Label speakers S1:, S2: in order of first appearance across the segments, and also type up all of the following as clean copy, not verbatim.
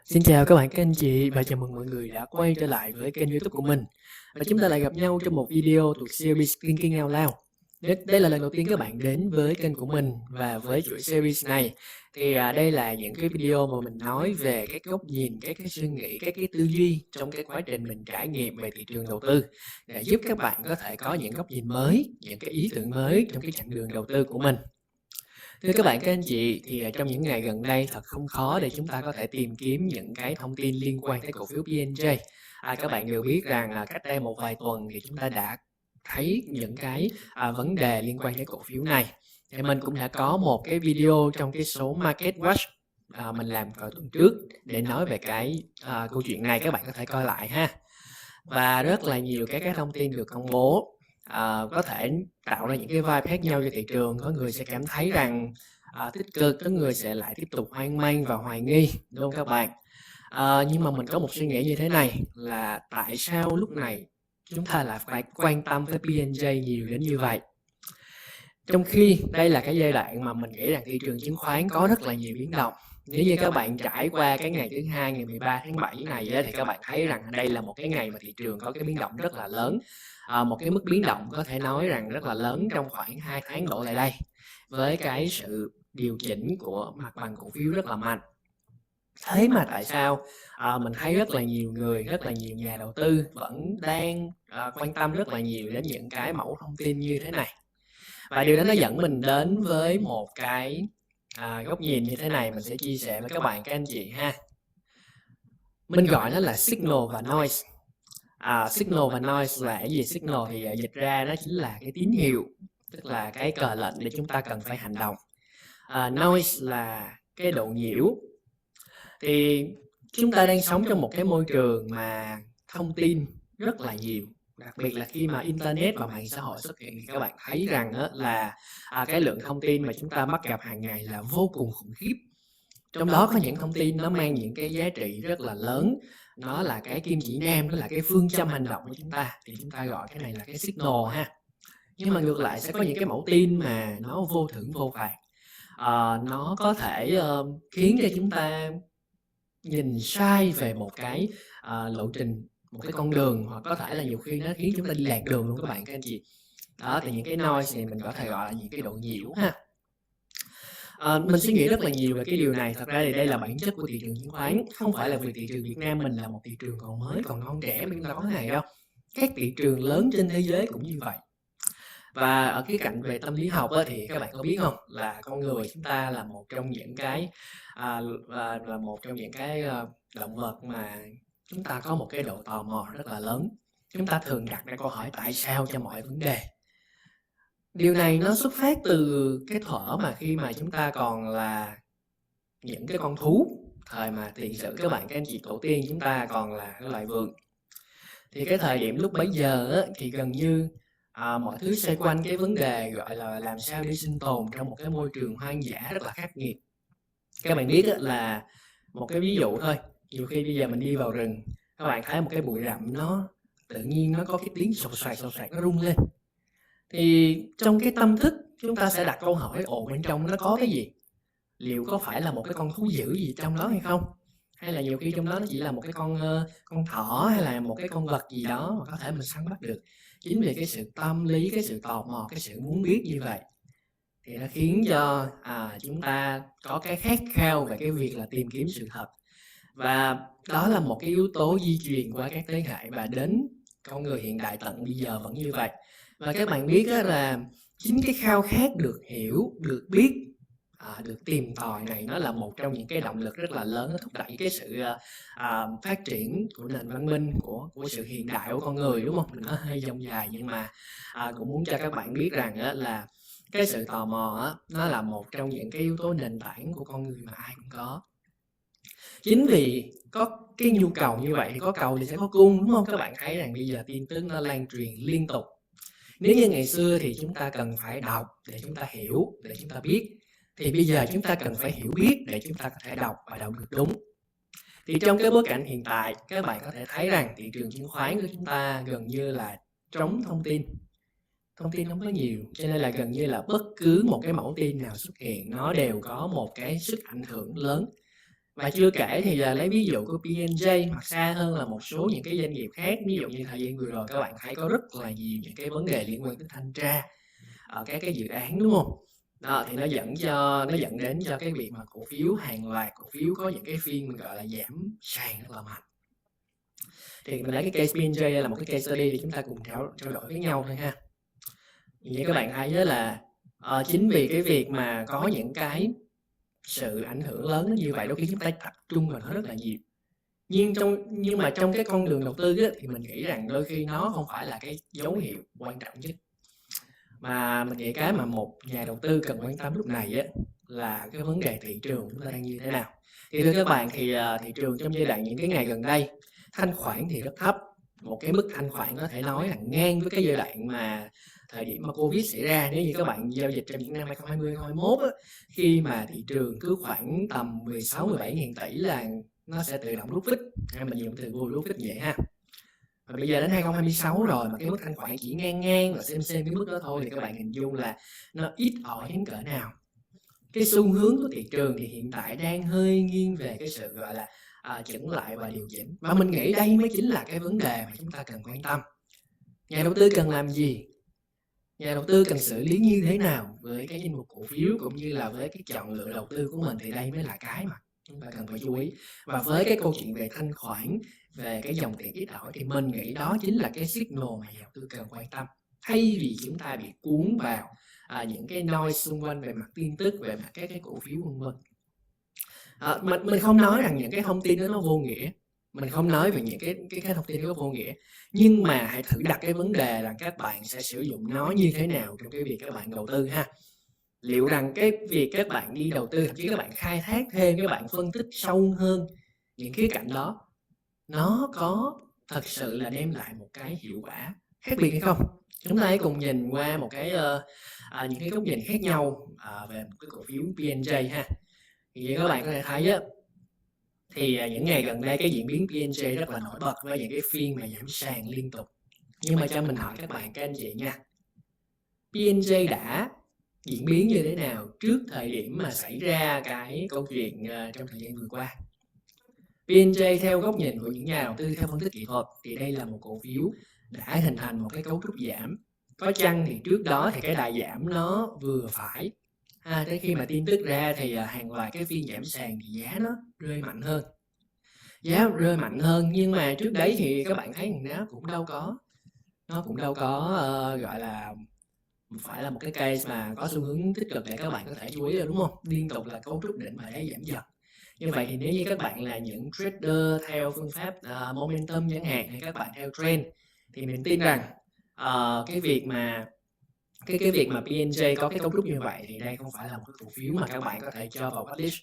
S1: Xin chào các bạn, các anh chị và chào mừng mọi người đã quay trở lại với kênh YouTube của mình. Và chúng ta lại gặp nhau trong một video thuộc series Thinking Out Loud. Đây là lần đầu tiên các bạn đến với kênh của mình và với chuỗi series này thì đây là những cái video mà mình nói về các góc nhìn, các cái suy nghĩ, các cái tư duy trong cái quá trình mình trải nghiệm về thị trường đầu tư để giúp các bạn có thể có những góc nhìn mới, những cái ý tưởng mới trong cái chặng đường đầu tư của mình. Thưa các bạn, các anh chị, thì trong những ngày gần đây thật không khó để chúng ta có thể tìm kiếm những cái thông tin liên quan tới cổ phiếu PNJ. Các bạn đều biết rằng là cách đây một vài tuần thì chúng ta đã thấy những cái vấn đề liên quan tới cổ phiếu này. Thì mình cũng đã có một cái video trong cái số Market Watch mình làm vào tuần trước để nói về cái câu chuyện này, các bạn có thể coi lại ha. Và rất là nhiều các cái thông tin được công bố có thể tạo ra những cái vibe khác nhau cho thị trường. Có người sẽ cảm thấy rằng tích cực, có người sẽ lại tiếp tục hoang mang và hoài nghi, đúng không các bạn? Nhưng mà mình có một suy nghĩ như thế này là tại sao lúc này chúng ta lại phải quan tâm tới PNJ nhiều đến như vậy? Trong khi đây là cái giai đoạn mà mình nghĩ rằng thị trường chứng khoán có rất là nhiều biến động. Nếu như các bạn trải qua cái ngày thứ hai, ngày 13 tháng 7 này thì các bạn thấy rằng đây là một cái ngày mà thị trường có cái biến động rất là lớn. Một cái mức biến động có thể nói rằng rất là lớn trong khoảng 2 tháng đổ lại đây. Với cái sự điều chỉnh của mặt bằng cổ phiếu rất là mạnh. Thế mà tại sao mình thấy rất là nhiều người, rất là nhiều nhà đầu tư vẫn đang quan tâm rất là nhiều đến những cái mẫu thông tin như thế này. Và điều đó nó dẫn mình đến với một cái góc nhìn như thế này, mình sẽ chia sẻ với các bạn, các anh chị ha. Mình gọi nó là signal và noise. Signal và noise là cái gì? Signal thì dịch ra đó chính là cái tín hiệu, tức là cái cờ lệnh để chúng ta cần phải hành động. Noise là cái độ nhiễu. Thì chúng ta đang sống trong một cái môi trường mà thông tin rất là nhiều. Đặc biệt là khi mà internet và mạng xã hội xuất hiện thì các bạn thấy rằng là cái lượng thông tin mà chúng ta bắt gặp hàng ngày là vô cùng khủng khiếp. Trong đó có những thông tin nó mang những cái giá trị rất là lớn, nó là cái kim chỉ nam, nó là cái phương châm hành động của chúng ta, thì chúng ta gọi cái này là cái signal ha. Nhưng mà ngược lại sẽ có những cái mẫu tin mà nó vô thưởng vô phạt. Nó có thể khiến cho chúng ta nhìn sai về một cái lộ trình, một cái con đường, hoặc có thể là nhiều khi nó khiến chúng ta đi lạc đường luôn các bạn, các anh chị. Đó, thì những cái noise này mình có thể gọi là những cái độ nhiễu ha. Mình suy nghĩ rất là nhiều về cái điều này. Thật ra thì đây là bản chất của thị trường chứng khoán, không phải là vì thị trường Việt Nam mình là một thị trường còn mới, còn non trẻ mà chúng ta có cái này đâu. Các thị trường lớn trên thế giới cũng như vậy. Và ở cái cạnh về tâm lý học thì các bạn có biết không, là con người chúng ta là một trong những cái là một trong những cái động vật mà chúng ta có một cái độ tò mò rất là lớn. Chúng ta thường đặt ra câu hỏi tại sao cho mọi vấn đề. Điều này nó xuất phát từ cái thuở mà khi mà chúng ta còn là những cái con thú, thời mà tiền sử các bạn, các anh chị tổ tiên chúng ta còn là cái loài vượn. Thì cái thời điểm lúc bấy giờ thì gần như mọi thứ xoay quanh cái vấn đề gọi là làm sao để sinh tồn trong một cái môi trường hoang dã rất là khắc nghiệt. Các bạn biết là một cái ví dụ thôi, nhiều khi bây giờ mình đi vào rừng, các bạn thấy một cái bụi rậm nó tự nhiên nó có cái tiếng sột soạt nó rung lên. Thì trong cái tâm thức chúng ta sẽ đặt câu hỏi, ồ bên trong nó có cái gì? Liệu có phải là một cái con thú dữ gì trong đó hay không? Hay là nhiều khi trong đó nó chỉ là một cái con thỏ, hay là một cái con vật gì đó mà có thể mình săn bắt được. Chính vì cái sự tâm lý, cái sự tò mò, cái sự muốn biết như vậy thì nó khiến cho chúng ta có cái khát khao về cái việc là tìm kiếm sự thật. Và đó là một cái yếu tố di truyền qua các thế hệ và đến con người hiện đại tận bây giờ vẫn như vậy. Và các bạn biết là chính cái khao khát được hiểu, được biết, được tìm tòi này, nó là một trong những cái động lực rất là lớn, nó thúc đẩy cái sự phát triển của nền văn minh, của sự hiện đại của con người, đúng không? Mình nói hơi dông dài nhưng mà cũng muốn cho các bạn biết rằng là cái sự tò mò nó là một trong những cái yếu tố nền tảng của con người mà ai cũng có. Chính vì có cái nhu cầu như vậy thì có cầu thì sẽ có cung, đúng không? Các bạn thấy rằng bây giờ tin tức nó lan truyền liên tục. Nếu như ngày xưa thì chúng ta cần phải đọc để chúng ta hiểu, để chúng ta biết, thì bây giờ chúng ta cần phải hiểu biết để chúng ta có thể đọc và đọc được đúng. Thì trong cái bối cảnh hiện tại, các bạn có thể thấy rằng thị trường chứng khoán của chúng ta gần như là trống thông tin. Thông tin không có nhiều, cho nên là gần như là bất cứ một cái mẫu tin nào xuất hiện nó đều có một cái sức ảnh hưởng lớn. Và chưa kể thì là lấy ví dụ của P&J hoặc xa hơn là một số những cái doanh nghiệp khác, ví dụ như thời gian vừa rồi các bạn thấy có rất là nhiều những cái vấn đề liên quan tới thanh tra ở các cái dự án, đúng không? Đó, thì nó dẫn đến cho cái việc mà cổ phiếu hàng loạt cổ phiếu có những cái phiên mình gọi là giảm sàn rất là mạnh. Thì mình lấy cái case P&J là một cái case study thì chúng ta cùng trao đổi với nhau thôi ha. Vậy các bạn thấy đó là chính vì cái việc mà có những cái sự ảnh hưởng lớn như vậy, đôi khi chúng ta tập trung vào nó rất là nhiều. Nhưng mà trong cái con đường đầu tư á, thì mình nghĩ rằng đôi khi nó không phải là cái dấu hiệu quan trọng nhất. Mà mình nghĩ cái mà một nhà đầu tư cần quan tâm lúc này á, là cái vấn đề thị trường chúng ta đang như thế nào. Thì thưa các bạn, thì thị trường trong giai đoạn những cái ngày gần đây, thanh khoản thì rất thấp. Một cái mức thanh khoản có thể nói là ngang với cái giai đoạn mà thời điểm mà Covid xảy ra. Nếu như các bạn giao dịch trong những năm 2020, 2021 á, khi mà thị trường cứ khoảng tầm 16, 17 ngàn tỷ là nó sẽ tự động rút vít. Mình dùng từ vui rút vít vậy ha. Và bây giờ đến 2026 rồi mà cái mức thanh khoản chỉ ngang và xem cái mức đó thôi, thì các bạn hình dung là nó ít ỏi đến cỡ nào. Cái xu hướng của thị trường thì hiện tại đang hơi nghiêng về cái sự gọi là chững lại và điều chỉnh. Và mình nghĩ đây mới chính là cái vấn đề mà chúng ta cần quan tâm. Nhà đầu tư cần làm gì? Nhà đầu tư cần xử lý như thế nào với cái danh mục cổ phiếu cũng như là với cái chọn lựa đầu tư của mình, thì đây mới là cái mà chúng ta cần phải chú ý. Và với cái câu chuyện về thanh khoản, về cái dòng tiền ít ỏi, thì mình nghĩ đó chính là cái signal mà nhà đầu tư cần quan tâm, thay vì chúng ta bị cuốn vào những cái noise xung quanh về mặt tin tức, về mặt các cái cổ phiếu vân vân. Mình không nói rằng những cái thông tin đó nó vô nghĩa, mình không nói về những cái thông tin đó vô nghĩa, nhưng mà hãy thử đặt cái vấn đề là các bạn sẽ sử dụng nó như thế nào trong cái việc các bạn đầu tư ha. Liệu rằng cái việc các bạn đi đầu tư, thậm chí các bạn khai thác thêm, các bạn phân tích sâu hơn những khía cạnh đó, nó có thật sự là đem lại một cái hiệu quả khác biệt hay không? Chúng ta hãy cùng nhìn qua một cái những cái góc nhìn khác nhau về một cái cổ phiếu P&J ha. Thì các bạn có thể thấy á, thì những ngày gần đây cái diễn biến P&J rất là nổi bật với những cái phiên mà giảm sàn liên tục. Nhưng mà cho mình hỏi các bạn, các anh chị nha, P&J đã diễn biến như thế nào trước thời điểm mà xảy ra cái câu chuyện trong thời gian vừa qua? P&J theo góc nhìn của những nhà đầu tư theo phân tích kỹ thuật thì đây là một cổ phiếu đã hình thành một cái cấu trúc giảm. Có chăng thì trước đó thì cái đà giảm nó vừa phải. Tới khi mà tin tức ra thì hàng loạt cái phiên giảm sàn thì giá nó rơi mạnh hơn. Giá rơi mạnh hơn, nhưng mà trước đấy thì các bạn thấy nó cũng đâu có gọi là phải là một cái case mà có xu hướng tích cực để các bạn có thể chú ý được, đúng không? Liên tục là cấu trúc đỉnh và đáy giảm dần. Như vậy thì nếu như các bạn là những trader theo phương pháp momentum chẳng hạn, hay các bạn theo trend, thì mình tin rằng cái việc mà P&J có cái cấu trúc như vậy thì đây không phải là một cái cổ phiếu mà các bạn có thể cho vào watchlist.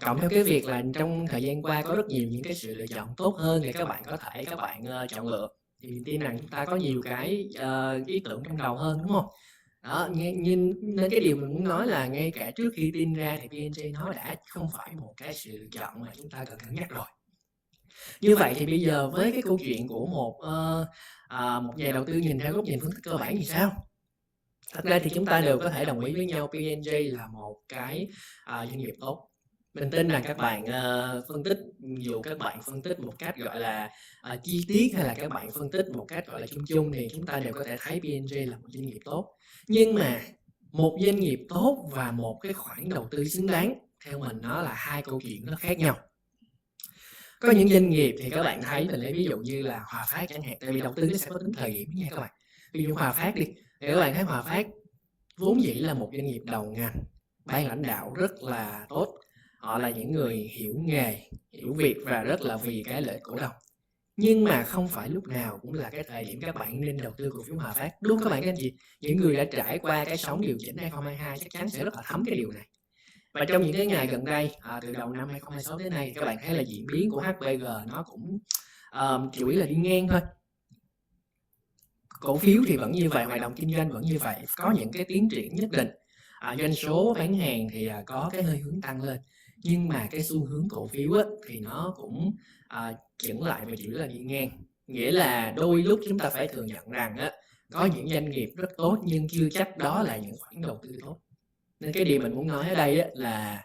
S1: Cộng theo cái việc là trong thời gian qua có rất nhiều những cái sự lựa chọn tốt hơn để các bạn có thể chọn lựa, thì mình tin rằng chúng ta có nhiều cái ý tưởng trong đầu hơn, đúng không? Đó, nên cái điều mình muốn nói là ngay cả trước khi tin ra thì P&J nó đã không phải một cái sự lựa chọn mà chúng ta cần cân nhắc rồi. Như vậy thì bây giờ với cái câu chuyện của một nhà đầu tư nhìn theo góc nhìn phân tích cơ bản thì sao? Thật ra thì chúng ta đều có thể đồng ý với nhau P&J là một cái doanh nghiệp tốt. Mình tin rằng các bạn phân tích, dù các bạn phân tích một cách gọi là chi tiết hay là các bạn phân tích một cách gọi là chung chung, thì chúng ta đều có thể thấy P&J là một doanh nghiệp tốt. Nhưng mà một doanh nghiệp tốt và một cái khoản đầu tư xứng đáng, theo mình nó là hai câu chuyện rất khác nhau. Có những doanh nghiệp thì các bạn thấy, mình lấy ví dụ như là Hòa Phát chẳng hạn, tại vì đầu tư nó sẽ có tính thời điểm nha các bạn. Ví dụ Hòa Phát đi, thì các bạn thấy Hòa Phát vốn dĩ là một doanh nghiệp đầu ngành, ban lãnh đạo rất là tốt, họ là những người hiểu nghề, hiểu việc và rất là vì cái lợi cổ đông. Nhưng mà không phải lúc nào cũng là cái thời điểm các bạn nên đầu tư cổ phiếu Hòa Phát, đúng các bạn các anh chị? Những người đã trải qua cái sóng điều chỉnh 2022 chắc chắn sẽ rất là thấm cái điều này. Và trong những cái ngày gần đây, từ đầu năm 2026 đến nay, các bạn thấy là diễn biến của HPG nó cũng chủ yếu là đi ngang thôi. Cổ phiếu thì vẫn như vậy, hoạt động kinh doanh vẫn như vậy, có những cái tiến triển nhất định. Doanh số bán hàng thì có cái hơi hướng tăng lên, nhưng mà cái xu hướng cổ phiếu thì nó cũng chững lại và chỉ là đi ngang. Nghĩa là đôi lúc chúng ta phải thừa nhận rằng có những doanh nghiệp rất tốt nhưng chưa chắc đó là những khoản đầu tư tốt. Nên cái điều mình muốn nói ở đây là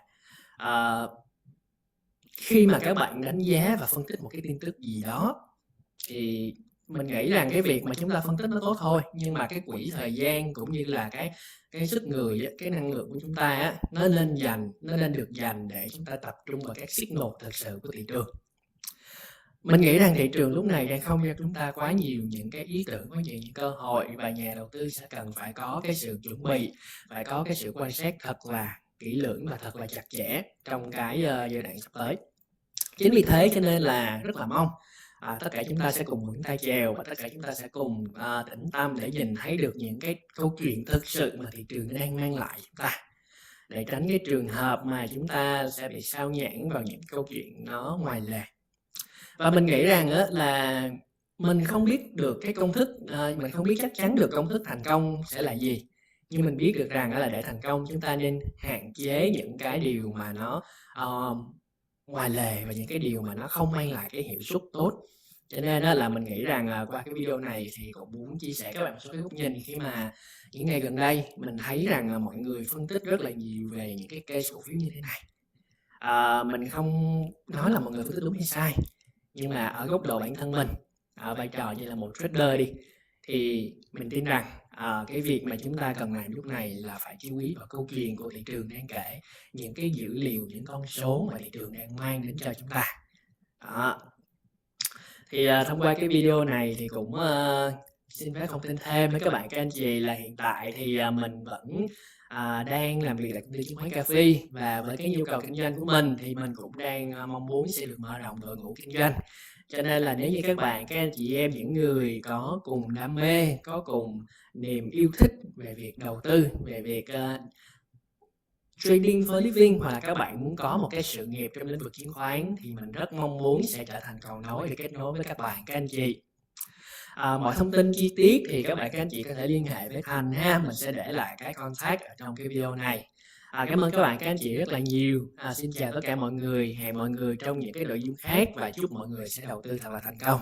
S1: khi mà các bạn đánh giá và phân tích một cái tin tức gì đó thì mình nghĩ rằng cái việc mà chúng ta phân tích nó tốt thôi, nhưng mà cái quỹ thời gian cũng như là cái sức người á, cái năng lượng của chúng ta á, nó nên được dành để chúng ta tập trung vào các signal thực sự của thị trường. Mình nghĩ rằng thị trường lúc này đang không cho chúng ta quá nhiều những cái ý tưởng, quá nhiều những cơ hội, và nhà đầu tư sẽ cần phải có cái sự chuẩn bị, phải có cái sự quan sát thật là kỹ lưỡng và thật là chặt chẽ trong cái giai đoạn sắp tới. Chính vì thế cho nên là rất là mong tất cả chúng ta sẽ cùng vững tay chèo, và tất cả chúng ta sẽ cùng tĩnh tâm để nhìn thấy được những cái câu chuyện thực sự mà thị trường đang mang lại chúng ta, để tránh cái trường hợp mà chúng ta sẽ bị sao nhãng vào những câu chuyện nó ngoài lề. Và mình nghĩ rằng á, là mình không biết được cái công thức, mình không biết chắc chắn được công thức thành công sẽ là gì, nhưng mình biết được rằng là để thành công chúng ta nên hạn chế những cái điều mà nó ngoài lề, và những cái điều mà nó không mang lại cái hiệu suất tốt. Cho nên là mình nghĩ rằng qua cái video này thì cũng muốn chia sẻ các bạn một số cái góc nhìn, khi mà những ngày gần đây mình thấy rằng là mọi người phân tích rất là nhiều về những cái case cổ phiếu như thế này. Mình không nói là mọi người phân tích đúng hay sai, nhưng mà ở góc độ bản thân mình, ở vai trò như là một trader đi, thì mình tin rằng cái việc mà chúng ta cần làm lúc này là phải chú ý vào câu chuyện của thị trường đang kể, những cái dữ liệu, những con số mà thị trường đang mang đến cho chúng ta. Thì thông qua cái video này thì cũng xin phép thông tin thêm với các bạn, các anh chị, là hiện tại thì mình vẫn đang làm việc tại công ty chứng khoán Café, và với cái nhu cầu kinh doanh của mình thì mình cũng đang mong muốn sẽ được mở rộng đội ngũ kinh doanh. Cho nên là nếu như các bạn, các anh chị em, những người có cùng đam mê, có cùng niềm yêu thích về việc đầu tư, về việc trading for living, hoặc là các bạn muốn có một cái sự nghiệp trong lĩnh vực chứng khoán, thì mình rất mong muốn sẽ trở thành cầu nối để kết nối với các bạn, các anh chị. Mọi thông tin chi tiết thì các bạn, các anh chị có thể liên hệ với Thành ha, mình sẽ để lại cái contact ở trong cái video này. Cảm ơn các bạn, các anh chị rất là nhiều. Xin chào tất cả mọi người, hẹn mọi người trong những cái nội dung khác, và chúc mọi người sẽ đầu tư thật là thành công.